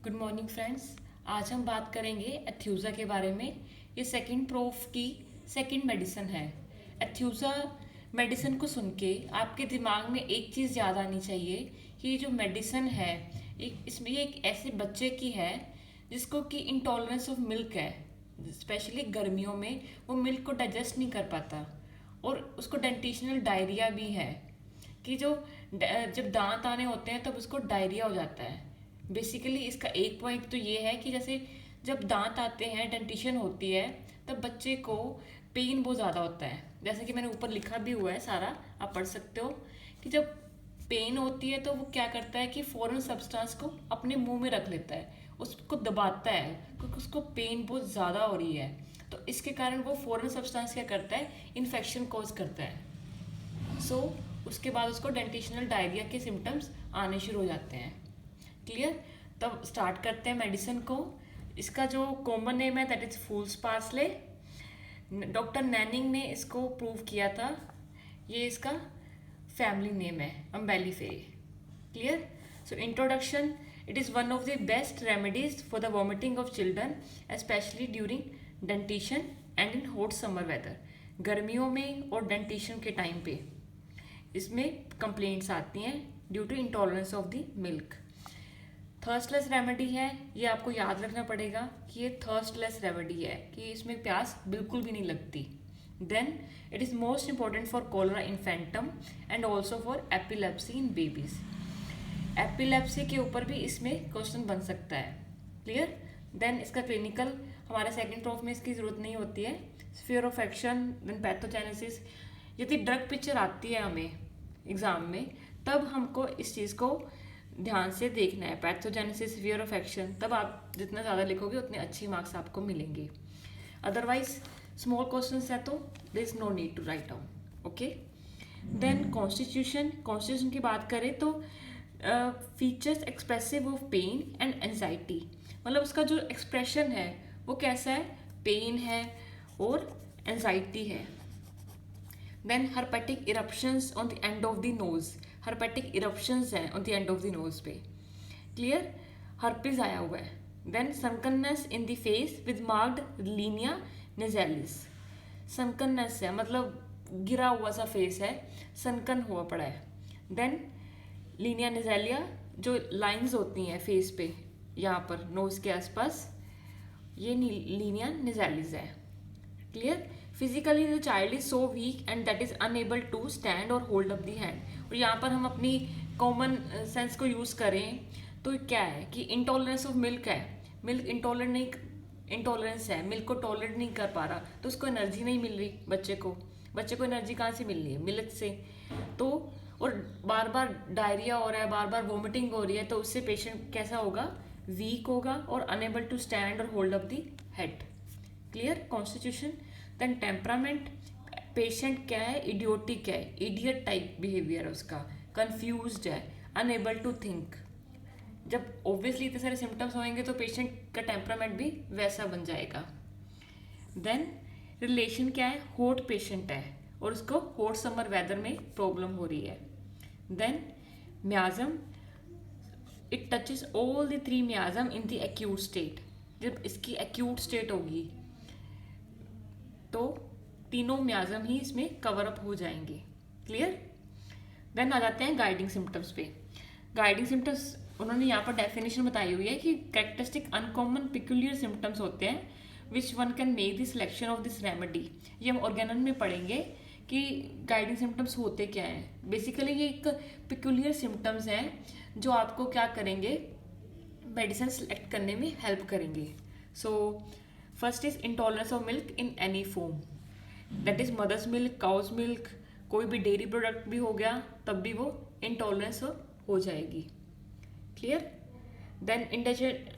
Good morning friends. आज हम बात करेंगे एथ्यूज़ा के बारे में। ये सेकंड प्रूफ की सेकंड मेडिसिन है। एथ्यूज़ा मेडिसिन को सुन के आपके दिमाग में एक चीज़ याद आनी चाहिए कि ये जो मेडिसिन है इसमें ये एक ऐसे बच्चे की है जिसको कि इंटॉलरेंस ऑफ मिल्क है। स्पेशली गर्मियों में वो मिल्क को डाइजेस्ट नहीं कर पाता और उसको डेंटिशनल डायरिया भी है कि जब दांत आने होते हैं तब उसको डायरिया हो जाता है। बेसिकली इसका एक पॉइंट तो ये है कि जैसे जब दांत आते हैं डेंटिशन होती है तब बच्चे को पेन बहुत ज़्यादा होता है। जैसे कि मैंने ऊपर लिखा भी हुआ है सारा, आप पढ़ सकते हो कि जब पेन होती है तो वो क्या करता है कि फॉरेन सब्सटेंस को अपने मुंह में रख लेता है, उसको दबाता है क्योंकि उसको पेन बहुत ज़्यादा हो रही है। तो इसके कारण वो फॉरेन सब्सटेंस क्या करता है, इन्फेक्शन कॉज करता है। उसके बाद उसको डेंटिशनल डायरिया के सिम्टम्स आने शुरू हो जाते हैं। क्लियर? तब स्टार्ट करते हैं मेडिसिन को। इसका जो कॉमन नेम है that is fool's parsley. Doctor नैनिंग ने इसको प्रूव किया था। ये इसका फैमिली नेम है umbelliferae. Clear? So introduction, it is one of the best remedies for the vomiting of children specially during dentition and in hot summer weather. गर्मियों में और डेंटिशन के टाइम पे इसमें कंप्लेंट्स आती हैं due to intolerance of the milk. Thirstless remedy है, ये आपको याद रखना पड़ेगा कि ये थर्स्टलेस रेमेडी है कि इसमें प्यास बिल्कुल भी नहीं लगती। Then it is most important for cholera infantum and also for epilepsy in babies. Epilepsy के ऊपर भी इसमें क्वेश्चन बन सकता है। क्लियर? देन इसका क्लिनिकल हमारे सेकेंड प्रूफ में इसकी जरूरत नहीं होती है। Sphere of action, then pathogenesis. यदि ड्रग पिक्चर आती है हमें एग्जाम में तब हमको इस चीज़ को ध्यान से देखना है, पैथोजेनेसिस, स्फीयर ऑफ एक्शन। तब आप जितना ज़्यादा लिखोगे उतने अच्छी मार्क्स आपको मिलेंगे। अदरवाइज स्मॉल क्वेश्चन है तो there is no need to write down. Okay. Then constitution की बात करें तो features expressive of pain and anxiety. मतलब उसका जो एक्सप्रेशन है वो कैसा है, पेन है और एंजाइटी है। Then herpetic eruptions on the end of the nose. Herpetic eruptions हैं on the end of the nose पे। क्लियर? हर्पिस आया हुआ है। Then sunkenness in the face with marked linea nasalis. Sunkenness है मतलब गिरा हुआ सा फेस है, सनकन हुआ पड़ा है। देन लीनिया नेजेलिया, जो लाइंस होती हैं फेस पे यहाँ पर नोज के आसपास, ये लीनिया नेजेलिस है। Clear? Physically the child is so weak and that is unable to stand और होल्ड अप द हैंड। और यहाँ पर हम अपनी कॉमन सेंस को यूज़ करें तो क्या है कि इंटॉलरेंस ऑफ मिल्क है, मिल्क इंटॉलरेंस है, मिल्क को टॉलरेट नहीं कर पा रहा तो उसको एनर्जी नहीं मिल रही। बच्चे को एनर्जी कहाँ से मिल रही है, मिल्क से। तो और बार बार डायरिया हो रहा है, बार बार वॉमिटिंग हो रही है, तो उससे पेशेंट कैसा होगा, वीक होगा और अनएबल टू स्टैंड और hold up the head. Clear? Constitution. Then temperament, patient क्या है, इडियोटिक है, इडियट टाइप बिहेवियर है उसका, कंफ्यूज्ड है, अनएबल टू थिंक। जब ऑब्वियसली इतने सारे सिम्टम्स होंगे तो पेशेंट का टेम्परामेंट भी वैसा बन जाएगा। देन रिलेशन क्या है, हॉट पेशेंट है और उसको हॉट समर वेदर में प्रॉब्लम हो रही है। Then miasm, it touches all the three miasm in the acute state. जब इसकी एक्यूट स्टेट होगी तो तीनों म्याजम ही इसमें कवर अप हो जाएंगे। क्लियर? देन आ जाते हैं गाइडिंग सिम्टम्स पे। गाइडिंग सिम्टम्स उन्होंने यहाँ पर डेफिनेशन बताई हुई है कि कैरेक्टरिस्टिक अनकॉमन पिक्यूलियर सिम्टम्स होते हैं which one can make the selection of this remedy. ये हम ऑर्गेनन में पढ़ेंगे कि गाइडिंग सिम्टम्स होते क्या हैं। बेसिकली ये एक पिक्यूलियर सिम्टम्स हैं जो आपको क्या करेंगे, मेडिसिन सेलेक्ट करने में हेल्प करेंगे। So first is intolerance of milk in any form, that is mother's milk, cow's milk, कोई भी डेयरी प्रोडक्ट भी हो गया तब भी वो इंटॉलरेंस हो जाएगी। Clear? Then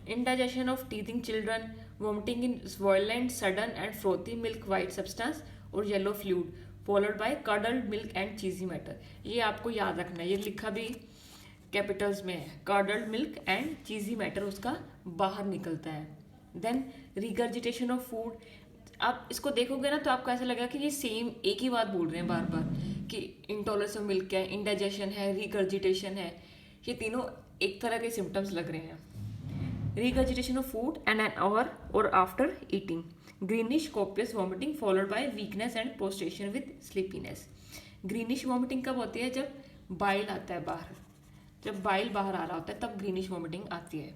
indigestion of teething children, vomiting in violent sudden and frothy milk white substance और yellow fluid followed by curdled milk and cheesy matter. ये आपको याद रखना है, ये लिखा भी कैपिटल्स में है, कर्डल्ड मिल्क एंड चीजी मैटर उसका बाहर निकलता है। देन रिगर्जिटेशन ऑफ फूड, आप इसको देखोगे ना तो आपको ऐसा लगेगा कि ये सेम एक ही बात बोल रहे हैं बार बार कि इंटॉलरेंस ऑफ मिल्क है, इंडाइजेशन है, रिगर्जिटेशन है, ये तीनों एक तरह के सिम्टम्स लग रहे हैं। regurgitation of food and an hour or after eating, greenish copious vomiting followed by weakness and prostration with sleepiness. greenish vomiting कब होती है? जब बाइल आता है बाहर, जब बाइल बाहर आ रहा होता है तब ग्रीनिश वॉमिटिंग आती है.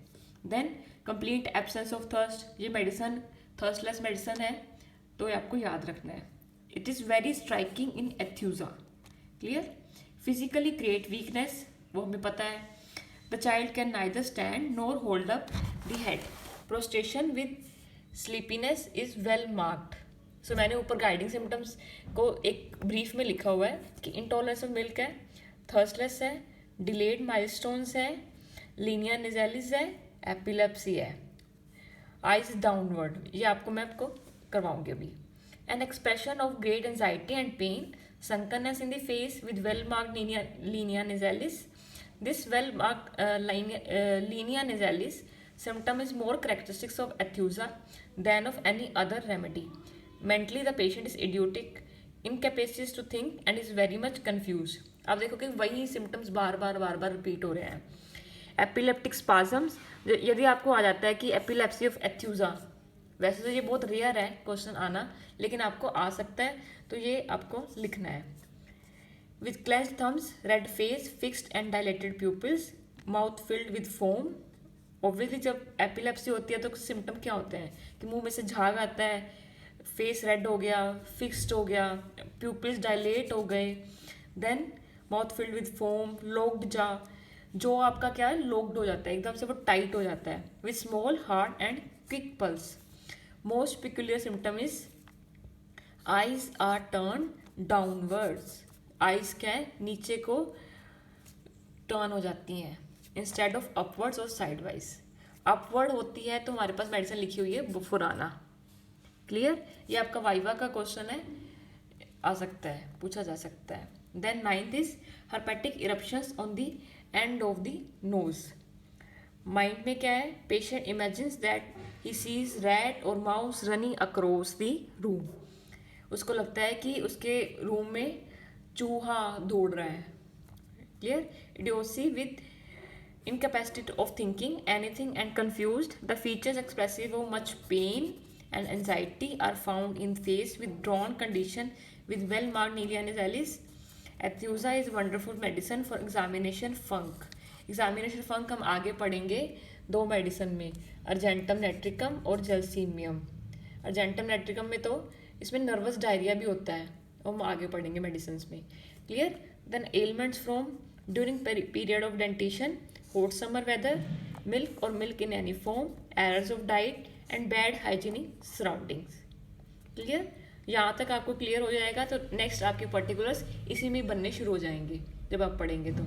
Then complete absence of thirst, ये मेडिसन थर्स्टलेस मेडिसन है तो ये आपको याद रखना है. It is very striking in aethusa. Clear. Physically create weakness, वो हमें पता है. The child can neither stand nor hold up the head. Prostration with sleepiness is well marked. So मैंने ऊपर गाइडिंग सिम्टम्स को एक ब्रीफ में लिखा हुआ है कि इंटॉलरेंस ऑफ मिल्क है, थर्स्टलेस है, डिलेड माइलस्टोन्स है, लीनिया निजेलिस है, एपिलेप्सी है, आइज डाउनवर्ड. ये आपको करवाऊंगी अभी. An expression of great anxiety and pain, sunkenness in the face with well-marked linea nizalis. This well-marked linea nizalis symptom is more characteristics of Atheusa than of any other remedy. Mentally, the patient is idiotic, incapacitated to think, and is very much confused. आप देखो कि वही symptoms बार बार repeat हो रहे हैं. Epileptic spasms, यदि आपको आ जाता है कि epilepsy of Atheusa, वैसे तो ये बहुत रेयर है क्वेश्चन आना, लेकिन आपको आ सकता है तो ये आपको लिखना है. With clenched thumbs, red face, fixed and dilated pupils, mouth filled with foam. Obviously जब एपिलेप्सी होती है तो सिम्टम क्या होते हैं कि मुंह में से झाग आता है, फेस रेड हो गया, फिक्स्ड हो गया, प्यूपिल्स डायलेट हो गए, then mouth filled with foam, locked jaw, जो आपका क्या है लोक्ड हो जाता है, एकदम से वो टाइट हो जाता है, with small heart and quick pulse. Most peculiar symptom is eyes are turn downwards. Eyes क्या है, नीचे को टर्न हो जाती हैं इंस्टेड ऑफ अपवर्ड्स और साइडवाइज. अपवर्ड होती है तो हमारे पास मेडिसिन लिखी हुई है बुफुराना. क्लियर. ये आपका वाइवा का क्वेश्चन है, आ सकता है, पूछा जा सकता है. Then 9th is herpetic eruptions on the end of the nose. Mind में क्या है, patient imagines that he sees rat और mouse running across the room. उसको लगता है कि उसके रूम में चूहा दौड़ रहा है. Clear. Idiocy with incapacity of thinking anything and confused. The features expressive of much pain and anxiety are found in face with drawn condition with well marked linea nizalis. Atheusa is wonderful medicine for examination funk. Examination funk हम आगे पढ़ेंगे दो medicine में, argentum नेट्रिकम और gelsemium. Argentum नेट्रिकम में तो इसमें nervous diarrhoea भी होता है, और हम आगे पढ़ेंगे मेडिसिन में. Clear. Then elements from during period of dentition, hot summer weather, milk or milk in any form, errors of diet and bad hygienic surroundings. Clear. यहाँ तक आपको क्लियर हो जाएगा तो नेक्स्ट आपके पर्टिकुलर्स इसी में बनने शुरू हो जाएंगे जब आप पढ़ेंगे तो.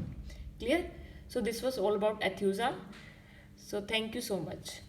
Clear. So this was all about aethusa. So thank you so much.